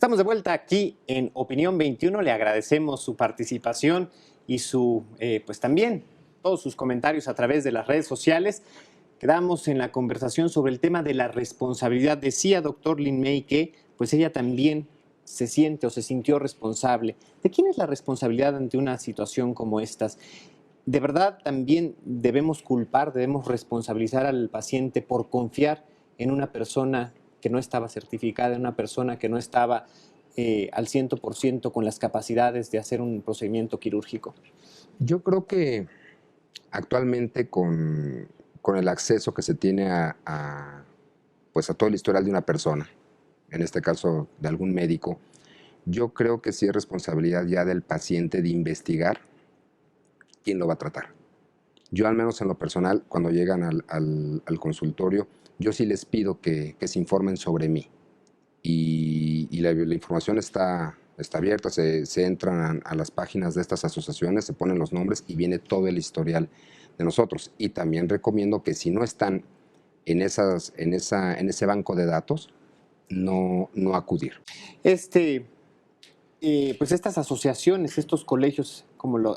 Estamos de vuelta aquí en Opinión 21. Le agradecemos su participación y pues también todos sus comentarios a través de las redes sociales. Quedamos en la conversación sobre el tema de la responsabilidad. Decía doctor Lin Mei que pues ella también se siente o se sintió responsable. ¿De quién es la responsabilidad ante una situación como estas? ¿De verdad también debemos culpar, debemos responsabilizar al paciente por confiar en una persona que no estaba certificada, en una persona que no estaba al 100% con las capacidades de hacer un procedimiento quirúrgico? Yo creo que actualmente con el acceso que se tiene pues a todo el historial de una persona, en este caso de algún médico, yo creo que sí es responsabilidad ya del paciente de investigar quién lo va a tratar. Yo al menos en lo personal, cuando llegan al consultorio, yo sí les pido que se informen sobre mí. Y la información está abierta, se entran a las páginas de estas asociaciones, se ponen los nombres y viene todo el historial de nosotros. Y también recomiendo que si no están en ese banco de datos, no acudir. Pues estas asociaciones, estos colegios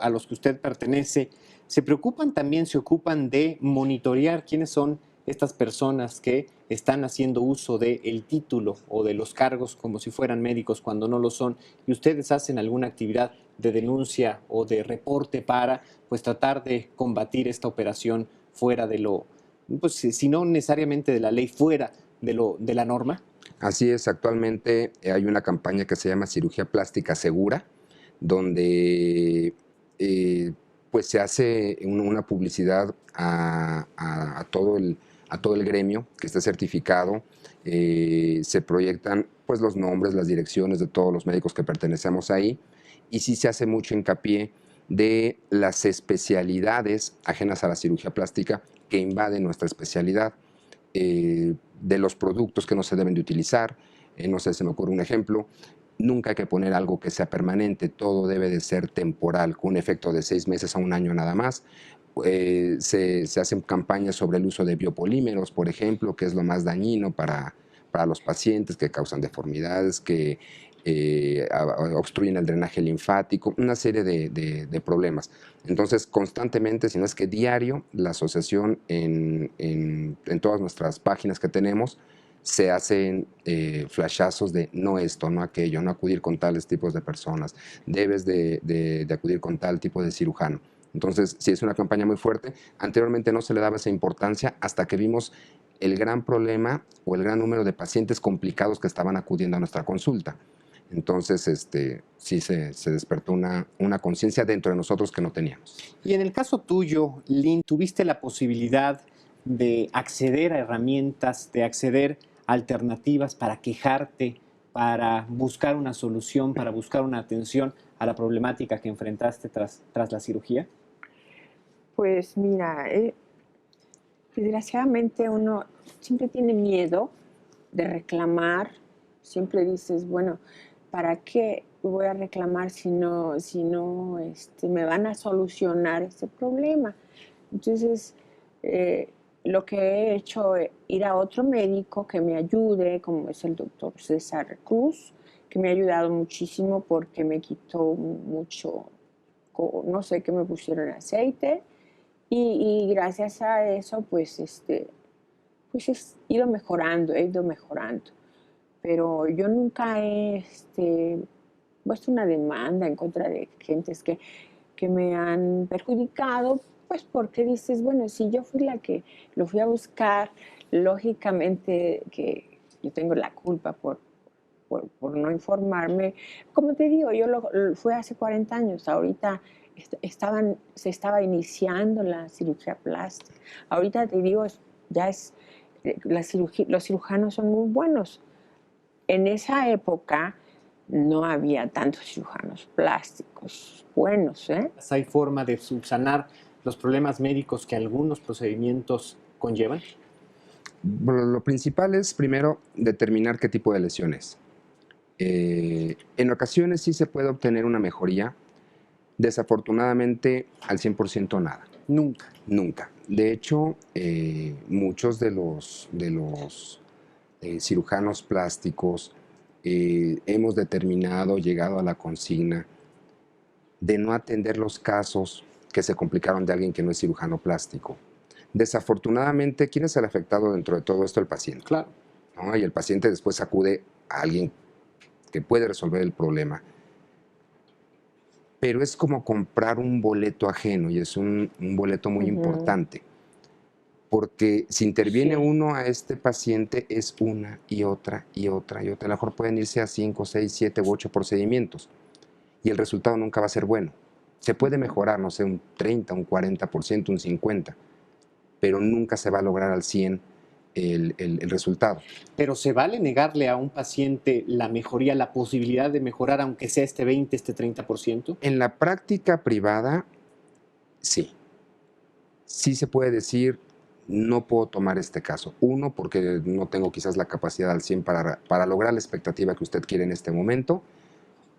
a los que usted pertenece, se preocupan también, se ocupan de monitorear quiénes son estas personas que están haciendo uso del título o de los cargos como si fueran médicos cuando no lo son, y ustedes hacen alguna actividad de denuncia o de reporte para pues tratar de combatir esta operación fuera de lo, pues si no necesariamente de la ley, fuera de la norma. Así es, actualmente hay una campaña que se llama Cirugía Plástica Segura, donde pues se hace una publicidad a todo el gremio que esté certificado. Se proyectan pues los nombres, las direcciones de todos los médicos que pertenecemos ahí, y sí se hace mucho hincapié de las especialidades ajenas a la cirugía plástica que invaden nuestra especialidad. De los productos que no se deben de utilizar. No sé, se me ocurre un ejemplo. Nunca hay que poner algo que sea permanente, todo debe de ser temporal, con un efecto de 6 meses a un año nada más. Se hacen campañas sobre el uso de biopolímeros, por ejemplo, que es lo más dañino para los pacientes, que causan deformidades, que obstruyen el drenaje linfático, una serie de problemas. Entonces, constantemente, si no es que diario, la asociación en todas nuestras páginas que tenemos, se hacen flashazos de no esto, no aquello, no acudir con tales tipos de personas, debes de acudir con tal tipo de cirujano. Entonces, sí es una campaña muy fuerte. Anteriormente no se le daba esa importancia hasta que vimos el gran problema o el gran número de pacientes complicados que estaban acudiendo a nuestra consulta. Entonces, sí se despertó una conciencia dentro de nosotros que no teníamos. Y en el caso tuyo, Lynn, ¿tuviste la posibilidad de acceder a herramientas, de acceder a alternativas para quejarte, para buscar una solución, para buscar una atención a la problemática que enfrentaste tras la cirugía? Pues mira, desgraciadamente uno siempre tiene miedo de reclamar, siempre dices, bueno, ¿para qué voy a reclamar si no me van a solucionar este problema? Entonces, lo que he hecho es ir a otro médico que me ayude, como es el doctor César Cruz, que me ha ayudado muchísimo porque me quitó mucho, no sé, qué me pusieron aceite, y gracias a eso, pues he ido mejorando, pero yo nunca he puesto una demanda en contra de gentes que me han perjudicado, pues porque dices, bueno, si yo fui la que lo fui a buscar, lógicamente que yo tengo la culpa por no informarme. Como te digo, fue hace 40 años, ahorita se estaba iniciando la cirugía plástica. Ahorita te digo, los cirujanos son muy buenos. En esa época no había tantos cirujanos plásticos buenos, ¿eh? ¿Hay forma de subsanar los problemas médicos que algunos procedimientos conllevan? Bueno, lo principal es, primero, determinar qué tipo de lesión es. En ocasiones sí se puede obtener una mejoría, desafortunadamente al 100% nada. Nunca. Nunca. De hecho, muchos de los cirujanos plásticos hemos determinado, llegado a la consigna de no atender los casos que se complicaron de alguien que no es cirujano plástico. Desafortunadamente, ¿quién es el afectado dentro de todo esto? El paciente. Claro. ¿No? Y el paciente después acude a alguien que puede resolver el problema. Pero es como comprar un boleto ajeno y es un boleto muy importante. Porque si interviene uno a este paciente es una y otra y otra y otra. A lo mejor pueden irse a 5, 6, 7 u 8 procedimientos y el resultado nunca va a ser bueno. Se puede mejorar, no sé, un 30, un 40%, un 50%, pero nunca se va a lograr al 100% el resultado. Pero ¿se vale negarle a un paciente la mejoría, la posibilidad de mejorar, aunque sea este 20, este 30%? En la práctica privada, sí. Sí se puede decir, no puedo tomar este caso. Uno, porque no tengo quizás la capacidad al 100 para lograr la expectativa que usted quiere en este momento.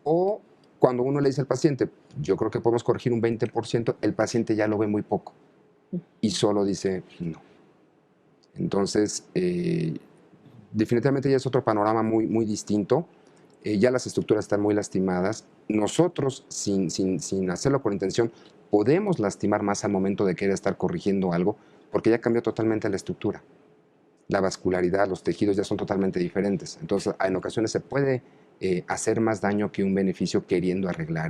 O cuando uno le dice al paciente, yo creo que podemos corregir un 20%, el paciente ya lo ve muy poco y solo dice no. Entonces, definitivamente ya es otro panorama muy, muy distinto. Ya las estructuras están muy lastimadas. Nosotros, sin hacerlo por intención, podemos lastimar más al momento de querer estar corrigiendo algo, porque ya cambió totalmente la estructura. La vascularidad, los tejidos ya son totalmente diferentes. Entonces, en ocasiones se puede hacer más daño que un beneficio queriendo arreglar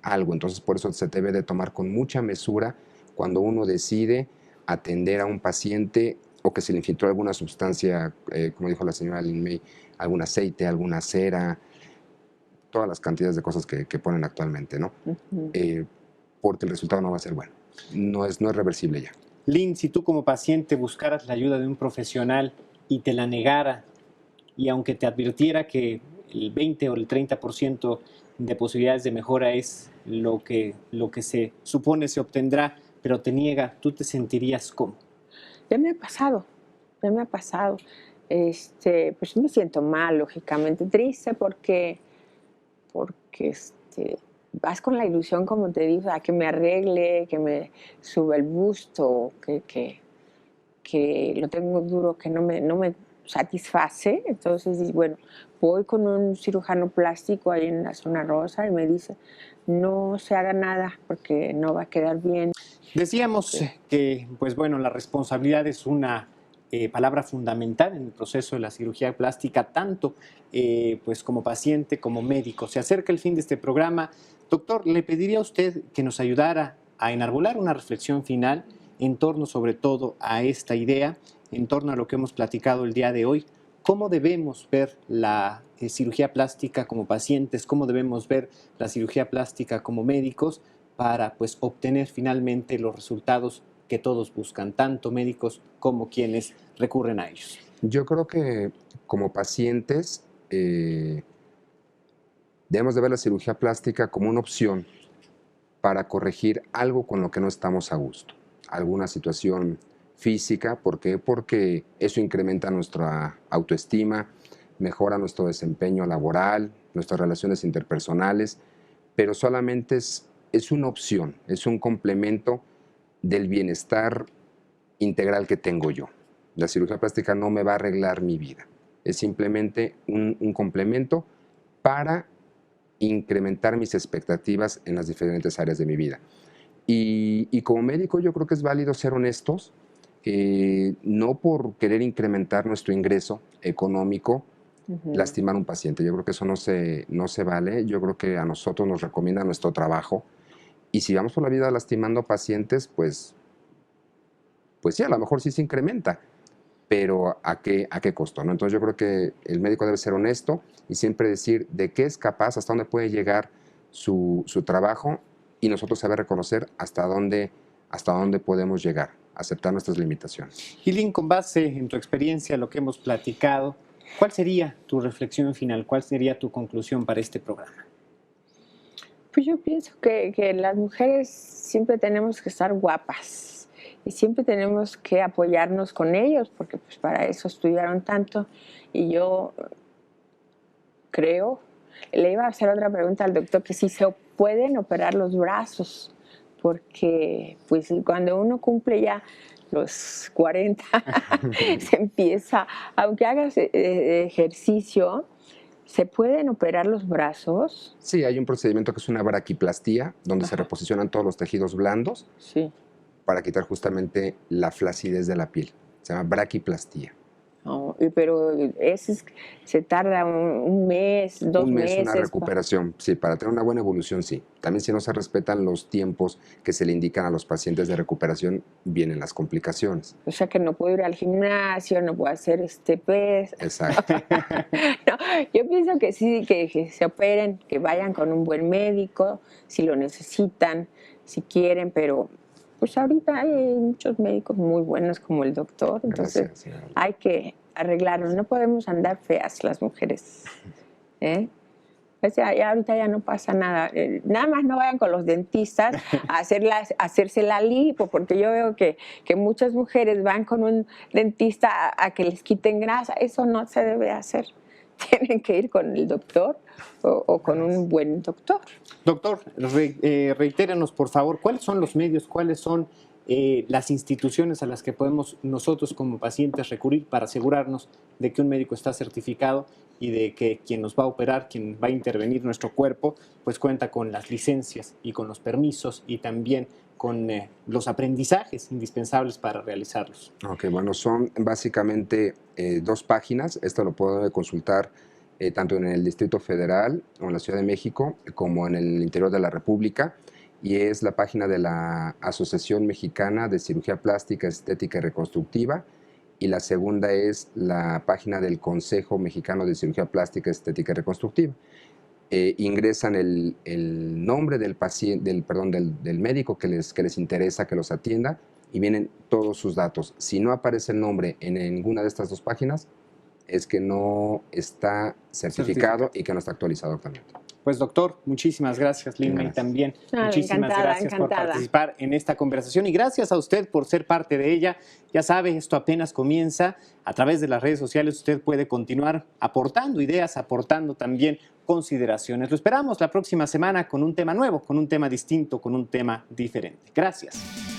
algo. Entonces, por eso se debe de tomar con mucha mesura cuando uno decide atender a un paciente o que se le infiltró alguna sustancia, como dijo la señora Lin May, algún aceite, alguna cera, todas las cantidades de cosas que ponen actualmente, ¿no? Porque el resultado no va a ser bueno. No es reversible ya. Lynn, si tú como paciente buscaras la ayuda de un profesional y te la negara, y aunque te advirtiera que el 20 o el 30% de posibilidades de mejora es lo que se supone se obtendrá, pero te niega, ¿tú te sentirías cómo? Ya me ha pasado. Pues me siento mal, lógicamente, triste porque vas con la ilusión, como te digo, a que me arregle, que me suba el busto, que lo tengo duro, que no me satisface. Entonces, bueno, voy con un cirujano plástico ahí en la zona rosa y me dice, no se haga nada porque no va a quedar bien. Decíamos que, pues bueno, la responsabilidad es una palabra fundamental en el proceso de la cirugía plástica, tanto pues como paciente como médico. Se acerca el fin de este programa. Doctor, le pediría a usted que nos ayudara a enarbolar una reflexión final en torno sobre todo a esta idea, en torno a lo que hemos platicado el día de hoy. ¿Cómo debemos ver la cirugía plástica como pacientes? ¿Cómo debemos ver la cirugía plástica como médicos? Para pues, obtener finalmente los resultados que todos buscan, tanto médicos como quienes recurren a ellos. Yo creo que como pacientes debemos de ver la cirugía plástica como una opción para corregir algo con lo que no estamos a gusto. Alguna situación física, ¿por qué? Porque eso incrementa nuestra autoestima, mejora nuestro desempeño laboral, nuestras relaciones interpersonales, pero solamente es una opción, es un complemento del bienestar integral que tengo yo. La cirugía plástica no me va a arreglar mi vida, es simplemente un complemento para incrementar mis expectativas en las diferentes áreas de mi vida. Y como médico yo creo que es válido ser honestos, no por querer incrementar nuestro ingreso económico, lastimar a un paciente. Yo creo que eso no se vale. Yo creo que a nosotros nos recomienda nuestro trabajo. Y si vamos por la vida lastimando pacientes, pues sí, a lo mejor sí se incrementa, pero ¿a qué costo? ¿No? Entonces yo creo que el médico debe ser honesto y siempre decir de qué es capaz, hasta dónde puede llegar su trabajo y nosotros saber reconocer hasta dónde podemos llegar, aceptar nuestras limitaciones. Y Lynn, con base en tu experiencia, lo que hemos platicado, ¿cuál sería tu reflexión final? ¿Cuál sería tu conclusión para este programa? Pues yo pienso que las mujeres siempre tenemos que estar guapas y siempre tenemos que apoyarnos con ellos porque pues para eso estudiaron tanto. Y yo creo, le iba a hacer otra pregunta al doctor, que si se pueden operar los brazos, porque pues cuando uno cumple ya los 40 se empieza, aunque hagas ejercicio, ¿Se pueden operar los brazos? Sí, hay un procedimiento que es una braquiplastía, donde se Ajá. reposicionan todos los tejidos blandos Sí. para quitar justamente la flacidez de la piel. Se llama braquiplastía. Oh, pero se tarda un mes, dos Un mes, una meses. recuperación, sí, para tener una buena evolución, sí. También si no se respetan los tiempos que se le indican a los pacientes de recuperación, vienen las complicaciones. O sea que no puedo ir al gimnasio, no puedo hacer pes. Exacto. No, yo pienso que sí, que se operen, que vayan con un buen médico, si lo necesitan, si quieren, pero pues ahorita hay muchos médicos muy buenos como el doctor, entonces Gracias, señora. hay que arreglarnos, no podemos andar feas las mujeres, ¿eh? Pues ya ahorita ya no pasa nada. Nada más no vayan con los dentistas a hacerse la lipo, porque yo veo que muchas mujeres van con un dentista a que les quiten grasa. Eso no se debe hacer. Tienen que ir con el doctor o con un buen doctor. Doctor, reitéranos, por favor, ¿cuáles son los medios, cuáles son las instituciones a las que podemos nosotros como pacientes recurrir para asegurarnos de que un médico está certificado y de que quien nos va a operar, quien va a intervenir nuestro cuerpo, pues cuenta con las licencias y con los permisos y también con los aprendizajes indispensables para realizarlos? Ok, bueno, son básicamente 2 páginas. Esto lo puedo consultar tanto en el Distrito Federal o en la Ciudad de México como en el interior de la República. Y es la página de la Asociación Mexicana de Cirugía Plástica, Estética y Reconstructiva. Y la segunda es la página del Consejo Mexicano de Cirugía Plástica, Estética y Reconstructiva. Ingresan el nombre del paciente, del médico que les interesa que los atienda y vienen todos sus datos. Si no aparece el nombre en ninguna de estas 2 páginas, es que no está certificado y que no está actualizado actualmente. Pues doctor, muchísimas gracias, Lina, y también muchísimas gracias por participar en esta conversación y gracias a usted por ser parte de ella. Ya sabe, esto apenas comienza. A través de las redes sociales usted puede continuar aportando ideas, aportando también consideraciones. Lo esperamos la próxima semana con un tema nuevo, con un tema distinto, con un tema diferente. Gracias.